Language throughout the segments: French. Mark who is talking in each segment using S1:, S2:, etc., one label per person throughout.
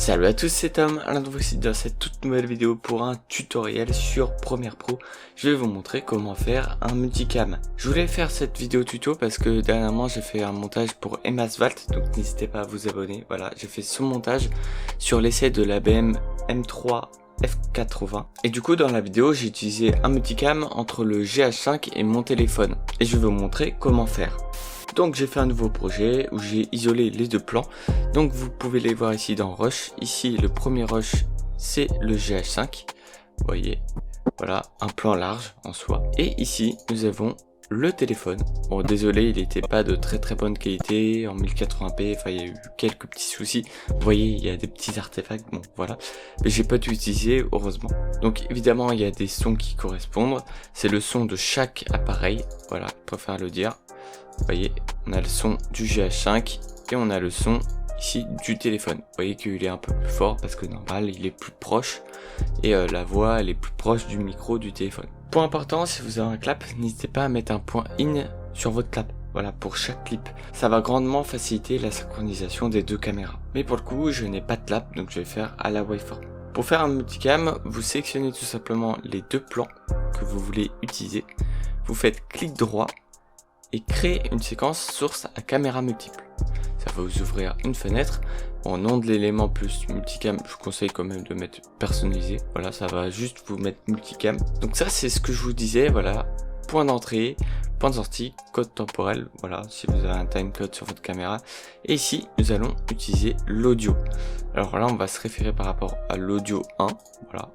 S1: Salut à tous, c'est Tom. Alors voici dans cette toute nouvelle vidéo pour un tutoriel sur Premiere Pro. Je vais vous montrer comment faire un multicam. Je voulais faire cette vidéo tuto parce que dernièrement j'ai fait un montage pour Emasvalt, donc n'hésitez pas à vous abonner. Voilà, j'ai fait ce montage sur l'essai de la BM M3 F80. Et du coup dans la vidéo j'ai utilisé un multicam entre le GH5 et mon téléphone. Et je vais vous montrer comment faire. Donc j'ai fait un nouveau projet où j'ai isolé les deux plans. Donc vous pouvez les voir ici dans Rush. Ici le premier Rush c'est le GH5. Vous voyez, voilà un plan large en soi. Et ici nous avons le téléphone. Bon désolé, il n'était pas de très bonne qualité en 1080p. Enfin il y a eu quelques petits soucis. Vous voyez il y a des petits artefacts. Bon voilà. Mais j'ai pas tout utilisé heureusement. Donc évidemment il y a des sons qui correspondent. C'est le son de chaque appareil. Voilà, je préfère le dire. Vous voyez, on a le son du GH5 et on a le son ici du téléphone. Vous voyez qu'il est un peu plus fort parce que normal il est plus proche et la voix elle est plus proche du micro du téléphone. Point important, si vous avez un clap, n'hésitez pas à mettre un point in sur votre clap. Voilà, pour chaque clip. Ça va grandement faciliter la synchronisation des deux caméras. Mais pour le coup, je n'ai pas de clap, donc je vais faire à la waveform. Pour faire un multicam, vous sélectionnez tout simplement les deux plans que vous voulez utiliser. Vous faites clic droit et créer une séquence source à caméra multiple. Ça va vous ouvrir une fenêtre. Au nom de l'élément plus multicam, je vous conseille quand même de mettre personnalisé. Voilà, ça va juste vous mettre multicam. Donc ça c'est ce que je vous disais, voilà. Point d'entrée, point de sortie, code temporel, voilà, si vous avez un timecode sur votre caméra. Et ici, nous allons utiliser l'audio. Alors là, on va se référer par rapport à l'audio 1, voilà.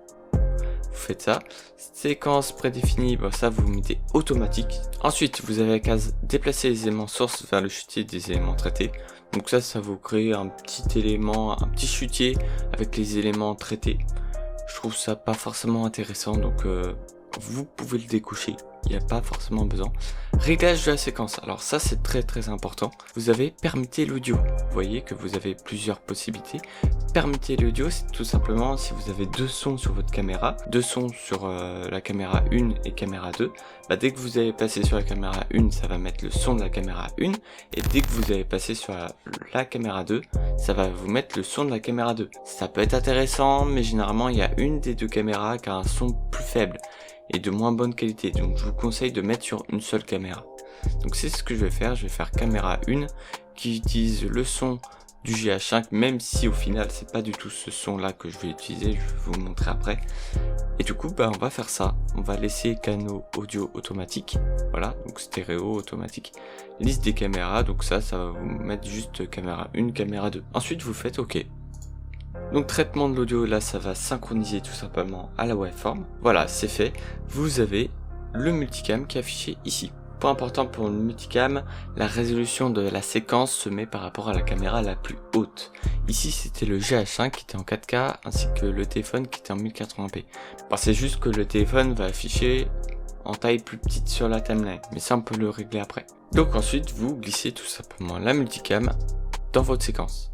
S1: Vous faites ça, séquence prédéfinie, bon, ça vous mettez automatique. Ensuite vous avez la case déplacer les éléments source vers le chutier des éléments traités. Donc ça vous crée un petit élément, un petit chutier avec les éléments traités. Je trouve ça pas forcément intéressant, donc vous pouvez le décocher, il n'y a pas forcément besoin. Réglage de la séquence, alors ça c'est très important. Vous avez permuter l'audio, vous voyez que vous avez plusieurs possibilités. Permuter l'audio, c'est tout simplement si vous avez deux sons sur votre caméra, deux sons sur la caméra 1 et caméra 2, bah, dès que vous allez passer sur la caméra 1, ça va mettre le son de la caméra 1, et dès que vous allez passer sur la caméra 2, ça va vous mettre le son de la caméra 2. Ça peut être intéressant, mais généralement il y a une des deux caméras qui a un son plus faible et de moins bonne qualité, donc je vous conseille de mettre sur une seule caméra. Donc c'est ce que je vais faire caméra 1 qui utilise le son du GH5, même si au final c'est pas du tout ce son là que je vais utiliser, je vais vous montrer après. Et du coup bah on va faire ça, on va laisser canaux audio automatique, voilà, donc stéréo automatique, liste des caméras, donc ça va vous mettre juste caméra 1, caméra 2. Ensuite vous faites OK. Donc traitement de l'audio, là ça va synchroniser tout simplement à la waveform. Voilà, c'est fait. Vous avez le multicam qui est affiché ici. Point important pour le multicam, la résolution de la séquence se met par rapport à la caméra la plus haute. Ici c'était le GH5 qui était en 4K ainsi que le téléphone qui était en 1080p. Bon, c'est juste que le téléphone va afficher en taille plus petite sur la timeline, mais ça on peut le régler après. Donc ensuite vous glissez tout simplement la multicam dans votre séquence.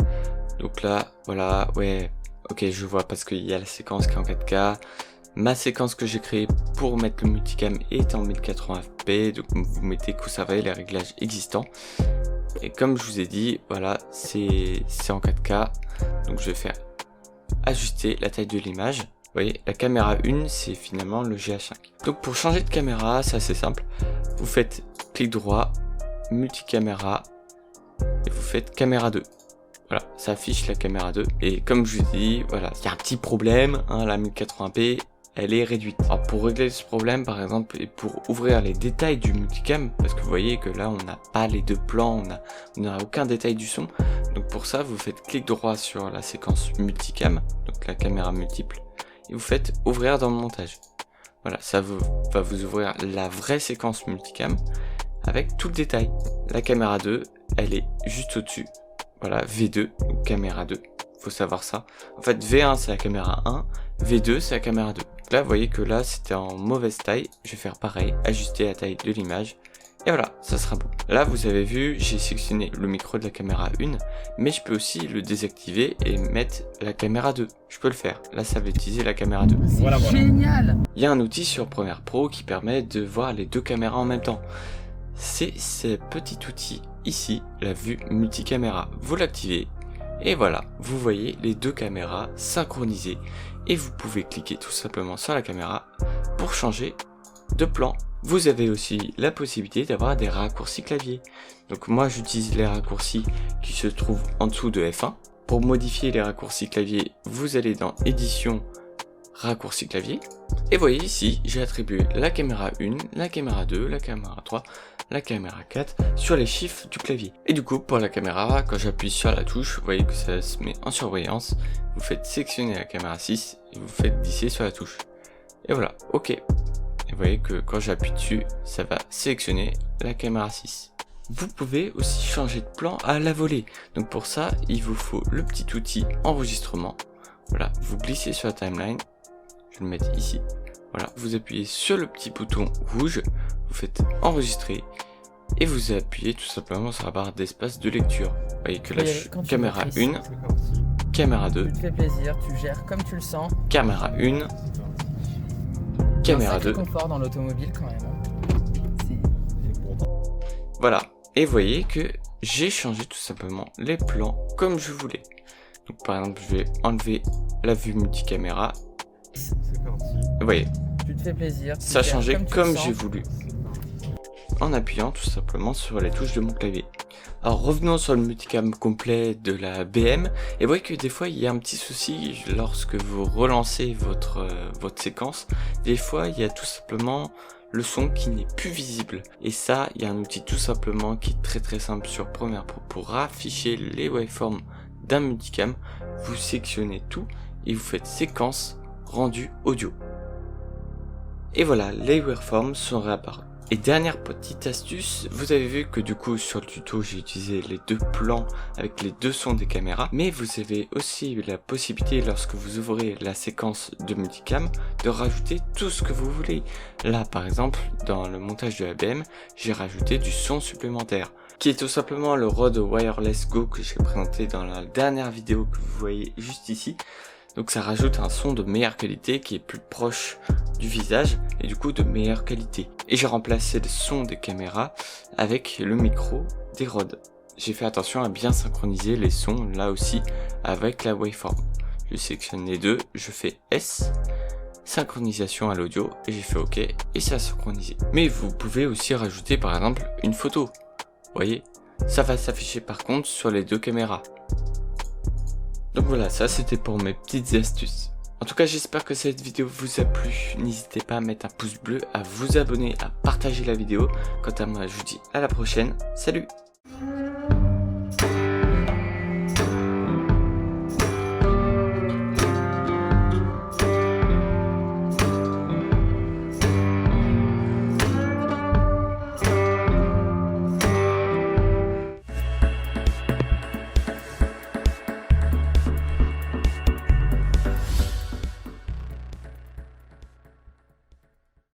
S1: Donc là, voilà, ouais, ok, je vois parce qu'il y a la séquence qui est en 4K. Ma séquence que j'ai créée pour mettre le multicam est en 1080p, donc vous mettez conserver les réglages existants. Et comme je vous ai dit, voilà, c'est en 4K, donc je vais faire ajuster la taille de l'image. Vous voyez, la caméra 1, c'est finalement le GH5. Donc pour changer de caméra, c'est assez simple. Vous faites clic droit, multicaméra, et vous faites caméra 2. Voilà, ça affiche la caméra 2. Et comme je vous dis, voilà, il y a un petit problème, hein, la 1080p, elle est réduite. Alors pour régler ce problème, par exemple, et pour ouvrir les détails du multicam, parce que vous voyez que là, on n'a pas les deux plans, on n'a aucun détail du son. Donc pour ça, vous faites clic droit sur la séquence multicam, donc la caméra multiple, et vous faites ouvrir dans le montage. Voilà, ça va vous ouvrir la vraie séquence multicam avec tout le détail. La caméra 2, elle est juste au-dessus. Voilà, V2, donc caméra 2, faut savoir ça. En fait, V1 c'est la caméra 1, V2 c'est la caméra 2. Là, vous voyez que là, c'était en mauvaise taille. Je vais faire pareil, ajuster la taille de l'image. Et voilà, ça sera bon. Là, vous avez vu, j'ai sélectionné le micro de la caméra 1, mais je peux aussi le désactiver et mettre la caméra 2. Je peux le faire. Là, ça va utiliser la caméra 2.
S2: Voilà. Génial.
S1: Il y a un outil sur Premiere Pro qui permet de voir les deux caméras en même temps. C'est ce petit outil ici, la vue multicaméra. Vous l'activez Et voilà, vous voyez les deux caméras synchronisées et vous pouvez cliquer tout simplement sur la caméra pour changer de plan. Vous avez aussi la possibilité d'avoir des raccourcis clavier. Donc moi j'utilise les raccourcis qui se trouvent en dessous de F1. Pour modifier les raccourcis clavier, vous allez dans édition, raccourcis clavier. Et vous voyez ici, j'ai attribué la caméra 1, la caméra 2, la caméra 3, la caméra 4 sur les chiffres du clavier. Et du coup, pour la caméra, quand j'appuie sur la touche, vous voyez que ça se met en surbrillance. Vous faites sélectionner la caméra 6 et vous faites glisser sur la touche. Et voilà, ok. Et vous voyez que quand j'appuie dessus, ça va sélectionner la caméra 6. Vous pouvez aussi changer de plan à la volée. Donc pour ça, il vous faut le petit outil enregistrement. Voilà, vous glissez sur la timeline. Je vais le mettre ici. Voilà, vous appuyez sur le petit bouton rouge, vous faites enregistrer et vous appuyez tout simplement sur la barre d'espace de lecture. Vous voyez que la caméra 1, caméra 2,
S2: tu te fais plaisir, tu gères comme tu le sens.
S1: Caméra 1, caméra 2.
S2: Confort dans l'automobile quand même.
S1: Voilà, et vous voyez que j'ai changé tout simplement les plans comme je voulais. Donc par exemple, je vais enlever la vue multicaméra. Vous voyez,
S2: tu te fais plaisir,
S1: ça a changé comme j'ai voulu, en appuyant tout simplement sur les touches de mon clavier. Alors revenons sur le multicam complet de la BM, et vous voyez que des fois il y a un petit souci lorsque vous relancez votre séquence. Des fois il y a tout simplement le son qui n'est plus visible, et ça il y a un outil tout simplement qui est très simple sur Premiere Pro pour afficher les waveforms d'un multicam. Vous sélectionnez tout et vous faites séquence rendu audio. Et voilà, les waveforms sont réapparus. Et dernière petite astuce, vous avez vu que du coup sur le tuto j'ai utilisé les deux plans avec les deux sons des caméras, mais vous avez aussi la possibilité lorsque vous ouvrez la séquence de multicam de rajouter tout ce que vous voulez. Là par exemple dans le montage de la BM, j'ai rajouté du son supplémentaire, qui est tout simplement le Rode Wireless Go que j'ai présenté dans la dernière vidéo que vous voyez juste ici. Donc ça rajoute un son de meilleure qualité qui est plus proche du visage et du coup de meilleure qualité. Et j'ai remplacé le son des caméras avec le micro des Rode. J'ai fait attention à bien synchroniser les sons là aussi avec la waveform. Je sélectionne les deux, je fais S, synchronisation à l'audio et j'ai fait OK et ça a synchronisé. Mais vous pouvez aussi rajouter par exemple une photo. Vous voyez, ça va s'afficher par contre sur les deux caméras. Donc voilà, ça c'était pour mes petites astuces. En tout cas, j'espère que cette vidéo vous a plu. N'hésitez pas à mettre un pouce bleu, à vous abonner, à partager la vidéo. Quant à moi, je vous dis à la prochaine. Salut!